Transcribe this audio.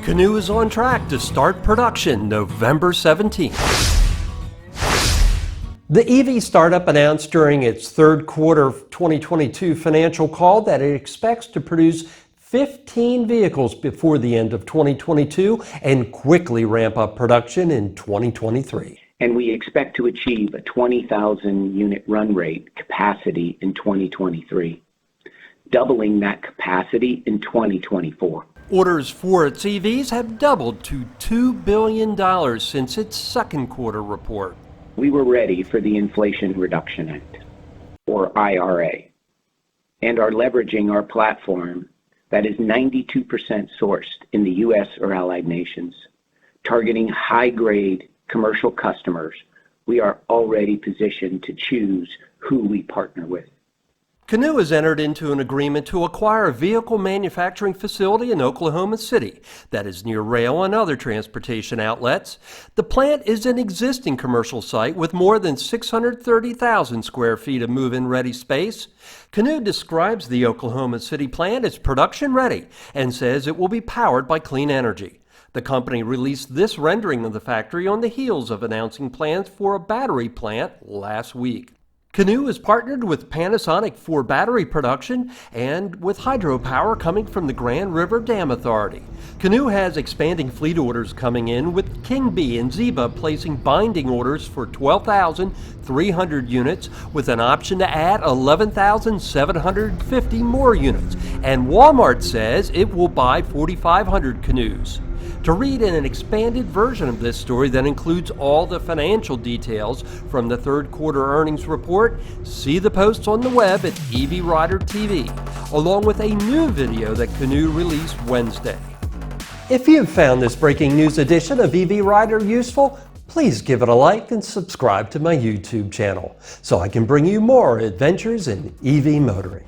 Canoo is on track to start production November 17th. The EV startup announced during its third quarter 2022 financial call that it expects to produce 15 vehicles before the end of 2022 and quickly ramp up production in 2023. And we expect to achieve a 20,000 unit run rate capacity in 2023, doubling that capacity in 2024. Orders for its EVs have doubled to $2 billion since its second quarter report. We were ready for the Inflation Reduction Act, or IRA, and are leveraging our platform that is 92% sourced in the U.S. or allied nations, targeting high-grade commercial customers. We are already positioned to choose who we partner with. Canoo has entered into an agreement to acquire a vehicle manufacturing facility in Oklahoma City that is near rail and other transportation outlets. The plant is an existing commercial site with more than 630,000 square feet of move-in ready space. Canoo describes the Oklahoma City plant as production ready and says it will be powered by clean energy. The company released this rendering of the factory on the heels of announcing plans for a battery plant last week. Canoo is partnered with Panasonic for battery production and with hydropower coming from the Grand River Dam Authority. Canoo has expanding fleet orders coming in, with King Bee and Zeba placing binding orders for 12,300 units with an option to add 11,750 more units. And Walmart says it will buy 4,500 Canoos. To read in an expanded version of this story that includes all the financial details from the third quarter earnings report, see the posts on the web at EV Rider TV, along with a new video that Canoo released Wednesday. If you've found this breaking news edition of EV Rider useful, please give it a like and subscribe to my YouTube channel so I can bring you more adventures in EV motoring.